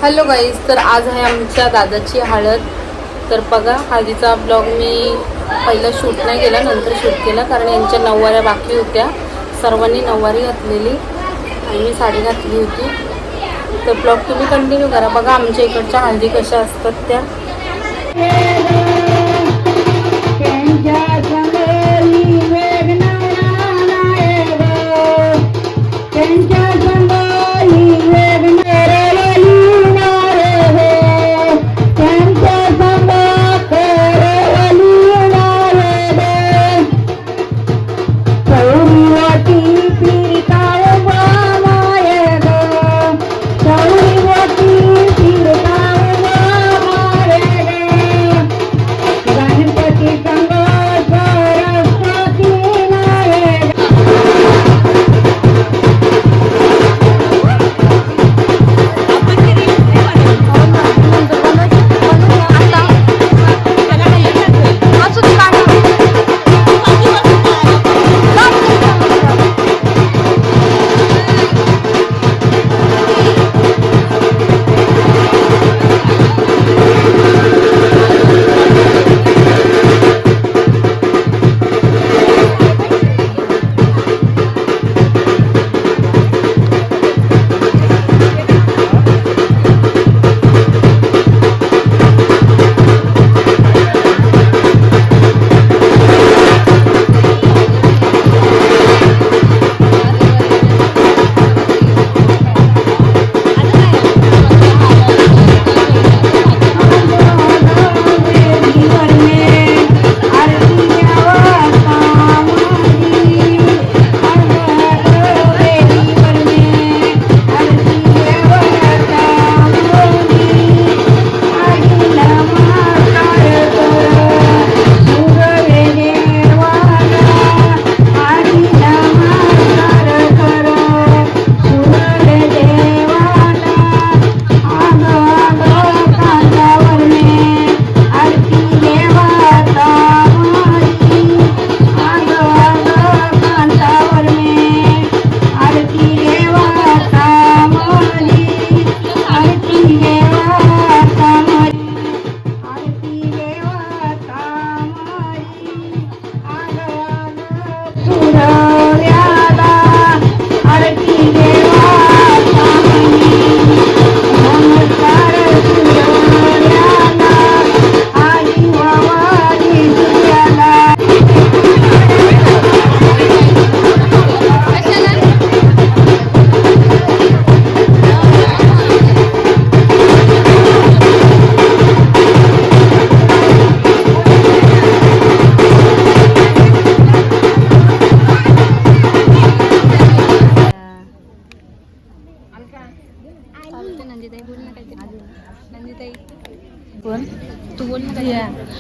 Hello guys, तर आज आहे आमच्या दादाची हळद. तर बघा, हळदीचा ब्लॉग मी पहिला शूट नाही केला, नंतर शूट केला कारण यांच्या नऊवाऱ्या बाकी होत्या. सर्वांनी नऊवारी घातलेली आणि मी साडी घातली होती. तर ब्लॉग तुम्ही कंटिन्यू करा. बघा आमच्या इकडच्या हळदी कशा असतात त्या.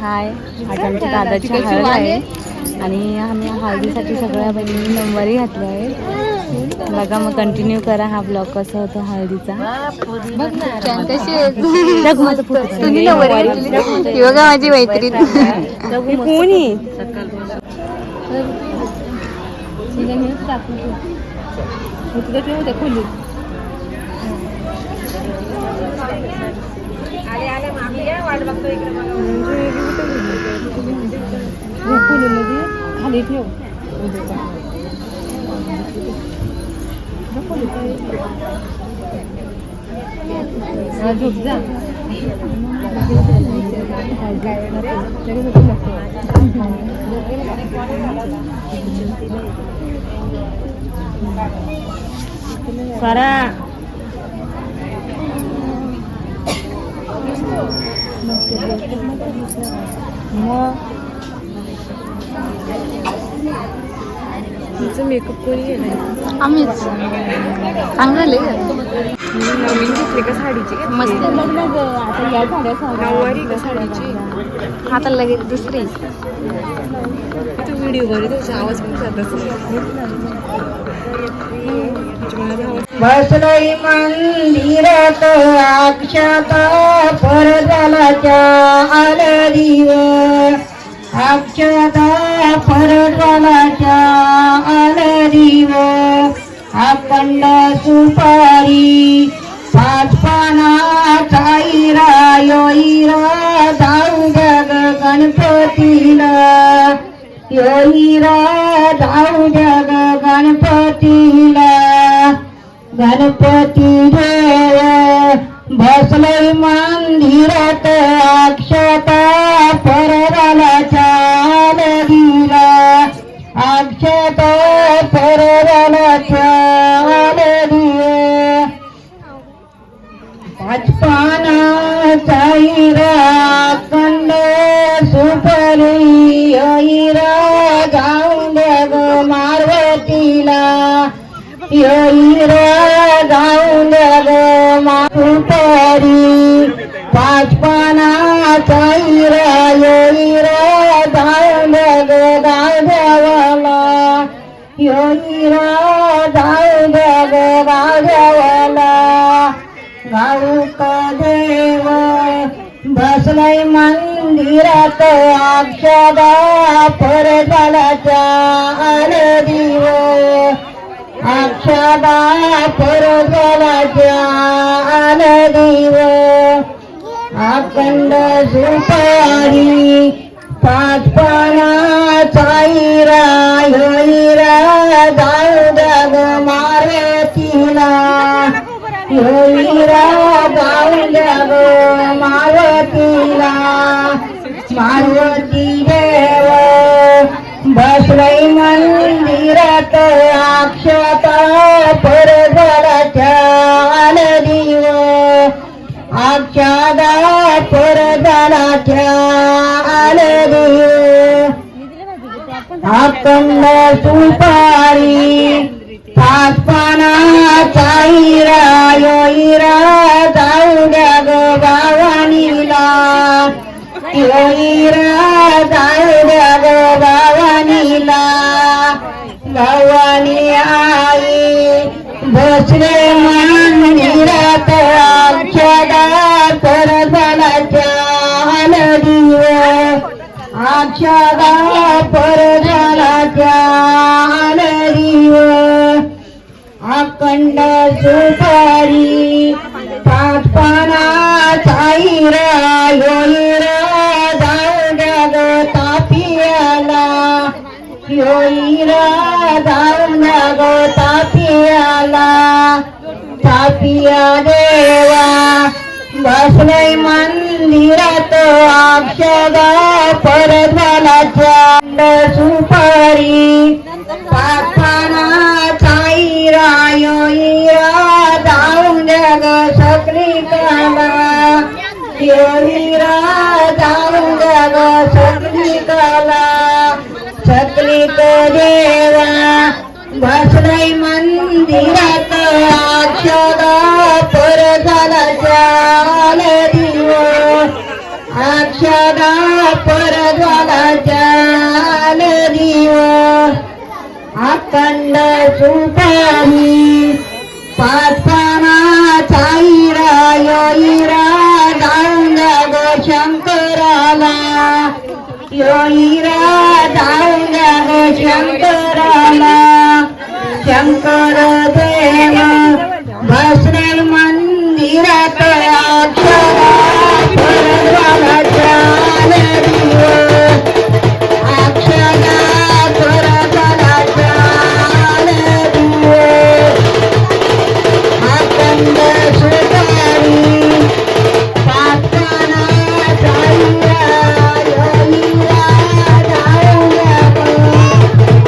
हाय, आज आमच्या दादाची हळद आहे आणि आम्ही हळदीसाठी सगळ्या बहिणींनी नऊवारी घातली आहे. बघा, मग कंटिन्यू करा हा ब्लॉग कसा होतो हळदीचा. बघा माझी मैत्रीण कोणी खाली ठेव. झोप जा. सारा मेकअप कोणी केलाय? आम्हीच. चांगलं नवीन घेतली का साडीची? मस्त. आता या नऊवारी का साडीची? आता लगेच दुसरी. तू व्हिडिओ मध्ये तुझा आवाज पण जात असेल. बसलोय मंदिरात अक्षता परजालाच्या आलरीवर, अक्षता परजालाच्या आलरीवर, अखंड सुपारी पाच पानाचा इरा यो इरा जाऊ द्या ग गणपतीला यो इरा जाऊ द्या ग गणपतीला गणपती देव बसलय मंदिरात अक्षता परवाला चाल दिला अक्षता परवाला चाल दिला पाच पानाचा हिरा कंद सुपरी हिरा जाऊन द्या ग मारवतीला हिरा जाऊन द्या ग मारुपरी पाच पानाचा हिरा हिरा जाऊन द्या ग गावद्यावाला हिरा जाऊन द्या ग गावद्यावाला गाऊक देव बसलय मंदिरात अक्षदा परदालाच्या आलदीव अक्षदा परदालाच्या आलदीव अखंड सुपारी पाच पानाचा हिरा हिरा जाऊ द्या ग मारतीला हिरा जाऊ द्या ग मारतीला मारुती देव बसलय मंदिरात अक्षता परदालाच्या आलदीव अक्षदा परदालाच्या आलदीव अखंड सुपारी पाच पानाचा हिरा हिरा जाऊ द्या ग गावानीला हिरा जाऊ द्या ग गावानीला गावानी आई बसले मंदिरात अक्षदा परदालाच्या आलदीव अक्षदा परदालाच्या आलदीव अखंड सुपारी पाच पानाचा हिरा हिरा जाऊ द्या ग तापियाला हिरा जाऊ द्या ग तापियाला तापिया देवा बसलय मंदिरात अक्षदा परदालाच्या सुपारी पाच पानाचा हिरा हिरा जाऊन द्या ग सकलिकाला हिरा जाऊन द्या ग सकलिकाला सकलिक देवा बसलय मंदिरात अक्षदा परदालाच्या आलदीव अक्षदा परदालाच्या आलदीव अखंड सुपारी पाच पानाचा हिरा हिरा जाऊन द्या ग शंकराला हिरा जाऊन द्या ग शंकराला शंकर देव बसलय मंदिरात अक्षदा परदालाच्या आलदीव अक्षदा परदालाच्या आलदीव अखंड सुपारी पाच पानाचा हिरा हिरा जाऊ द्या ग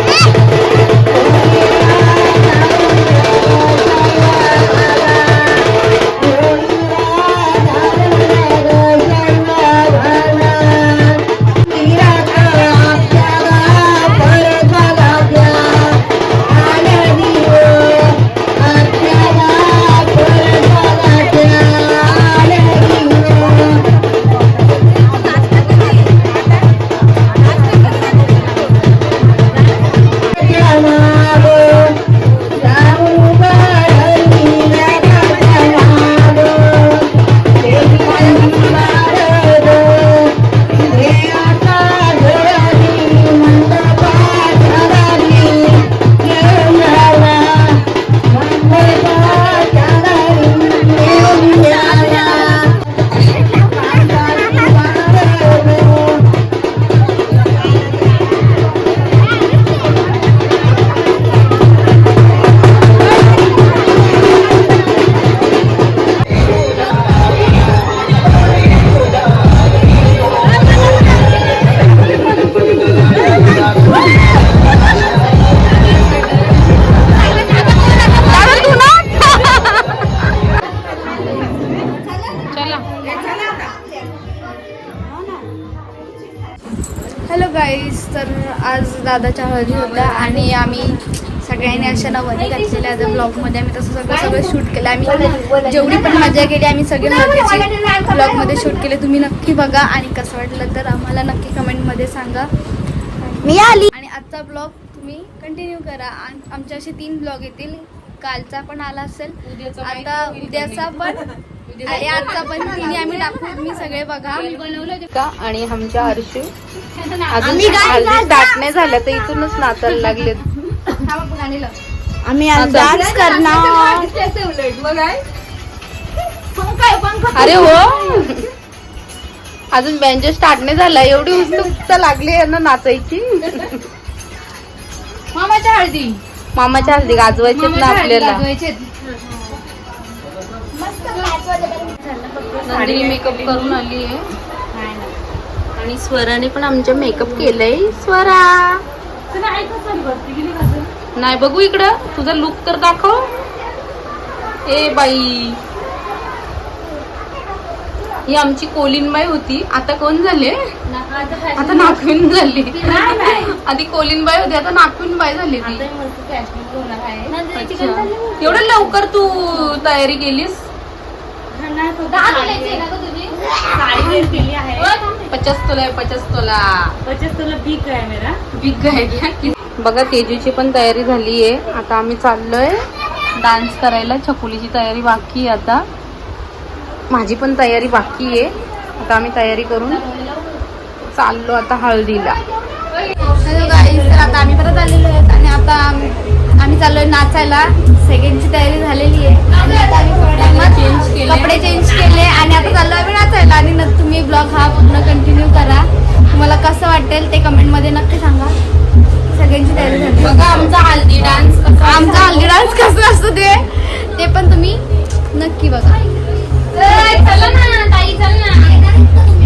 दादाच्या हळदी होत्या आणि आम्ही सगळ्यांनी अशा नवरी घातलेल्या आता ब्लॉगमध्ये आम्ही तसं सगळं शूट केलं. आम्ही जेवढी पण मजा केली आम्ही सगळे हळदीची ब्लॉगमध्ये शूट केले. तुम्ही नक्की बघा आणि कसं वाटलं तर आम्हाला नक्की कमेंटमध्ये सांगा. मी आली. आणि आजचा ब्लॉग तुम्ही कंटिन्यू करा. आमचे असे 3 ब्लॉग येतील. कालचा पण आला असेल, आता उद्याचा पण आणि आजचा पण तिन्ही आम्ही टाकू. तुम्ही सगळे बघा. का आणि आमच्या हर्षू अजून हल्दी स्टार्ट नाही झाल्या तर इथूनच नाचायला लागलेत. आम्ही आज डान्स करणार. अरे हो, अजून बँजो स्टार्ट नाही झाला, एवढी उत्सुकता लागली यांना नाचायची. मामाच्या हळदी गाजवायचेत ना आपल्याला. नंदिनी मेकअप करून आली आहे आणि स्वराने पण आमच्या मेकअप केलंय. स्वरा नाही बघू इकडं, तुझा लुक तर दाखव. ए बाई, ही आमची कोलिनबाई होती, आता कोण झाले? आता नागविन झाली. आधी कोलिनबाई होती, आता नागविनबाई झाली ती. अच्छा. एवढं लवकर तू तयारी केलीस? 50 तोला आहे. 50 तोला बिग आहे क्या? बघा तेजूची पण तयारी झाली आहे. आता आम्ही चाललोय डान्स करायला. छकुलीची तयारी बाकी आहे, आता माझी पण तयारी बाकी आहे. आता आम्ही तयारी करून चाललो आता हळदीला. हॅलो गाईज, तर आता आम्ही परत आलेलो आहेत आणि आता आम्ही चाललोय नाचायला. सेकंडची तयारी झालेली आहे. कपडे चेंज केले आणि आता चाललोय आम्ही नाचायला. आणि तुम्ही ब्लॉग हा पूर्ण कंटिन्यू करा. तुम्हाला कसं वाटेल ते कमेंटमध्ये नक्की सांगा. सगळ्यांची तयारी झाली. बघा आमचा हल्दी डान्स कसं असतं ते पण तुम्ही नक्की बघा.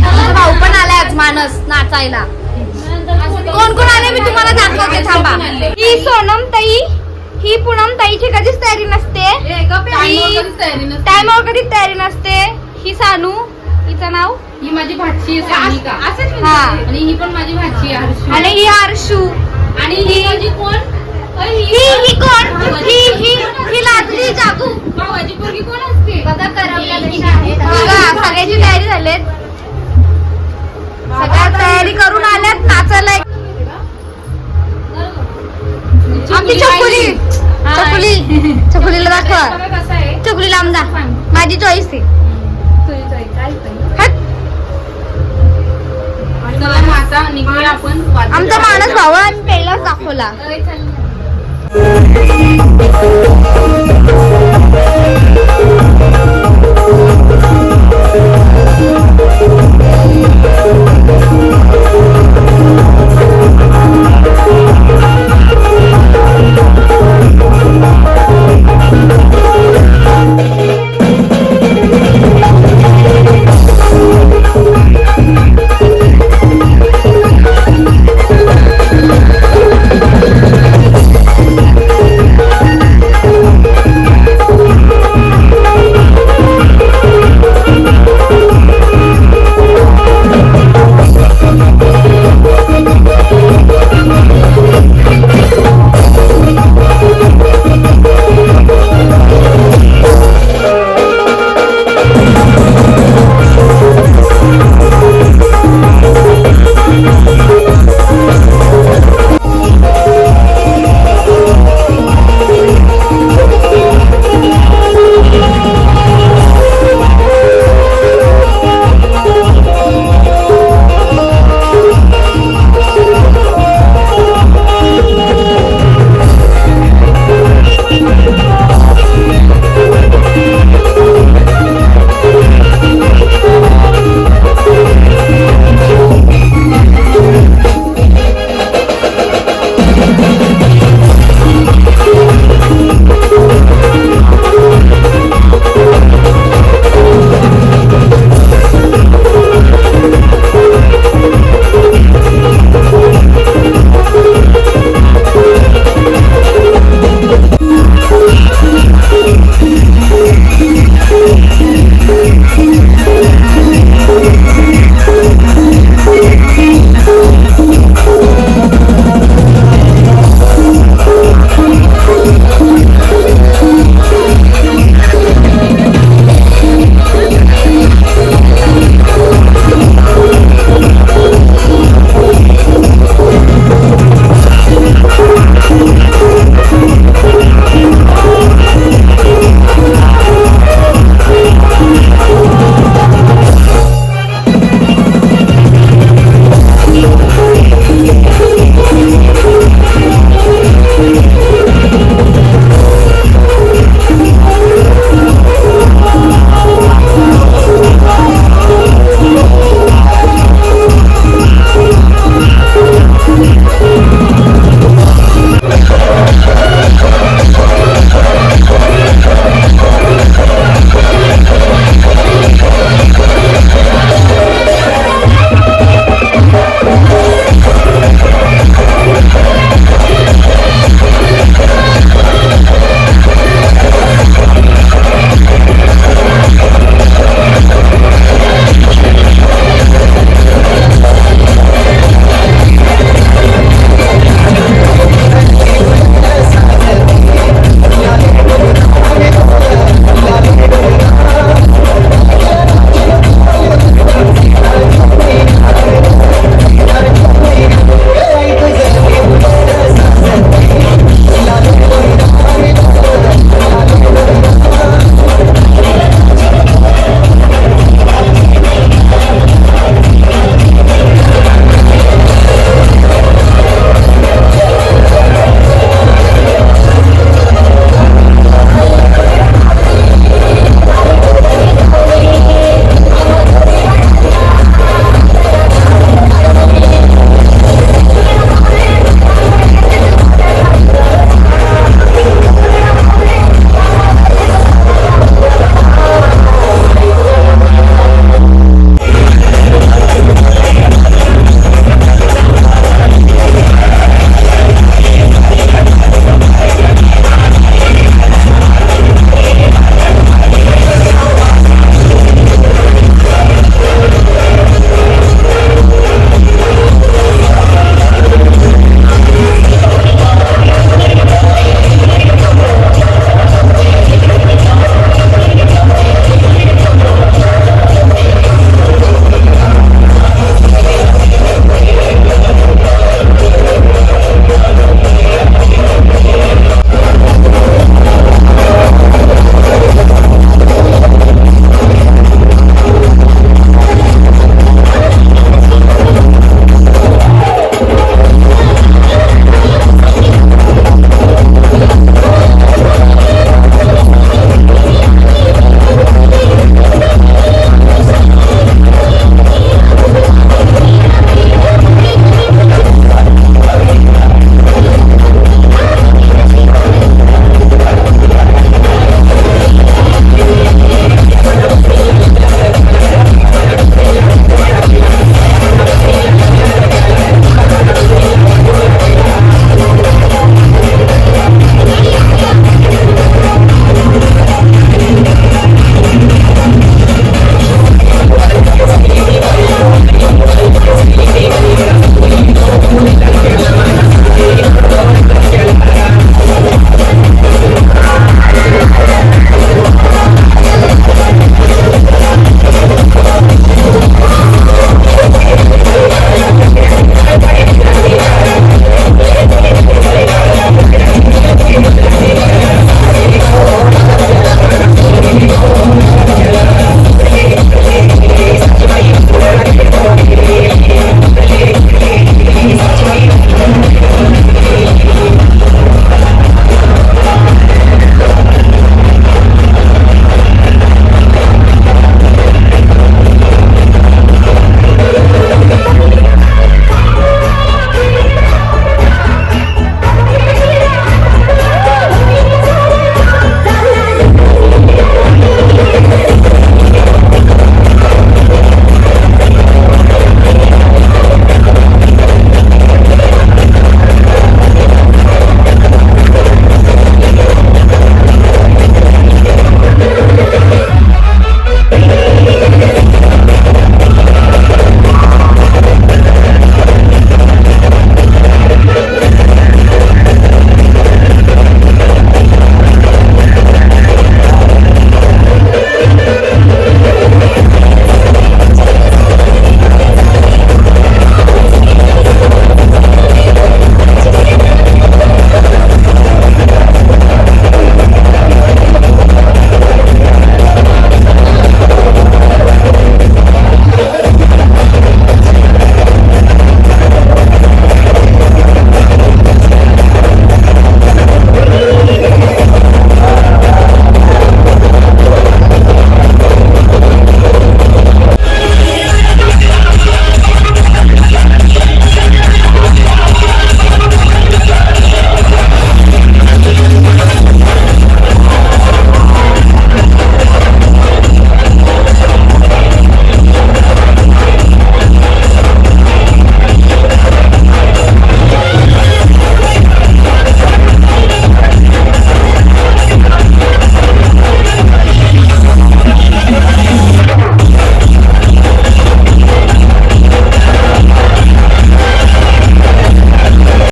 माझा भाऊ पण आलाय आज मानस नाचायला. कोण कोण आले मी तुम्हाला दाखवते, थांबा. ही सोनम ताई, ही पूनम ताईची कधीच तयारी नसते. टाइमवर कधीच तयारी नसते. ही सानू, हिचं नाव, ही माझी भाची आहे सानिका. हा, आणि ही पण माझी भाची आहे हर्षू. आणि ही हर्षू. आणि ही माझी कोण? ही कोण? ही लाजली जागू. भावाची पोरगी कोण असते? बघा सगळ्याची तयारी झालीत. सगळ्या तयारी करून आल्यात नाचायला. आमची छकुलीला दाखवा. छकुलीला आमदा माझी चॉईस आहे. आमचा माणूस भाऊ आम्ही पहिलाच दाखवला.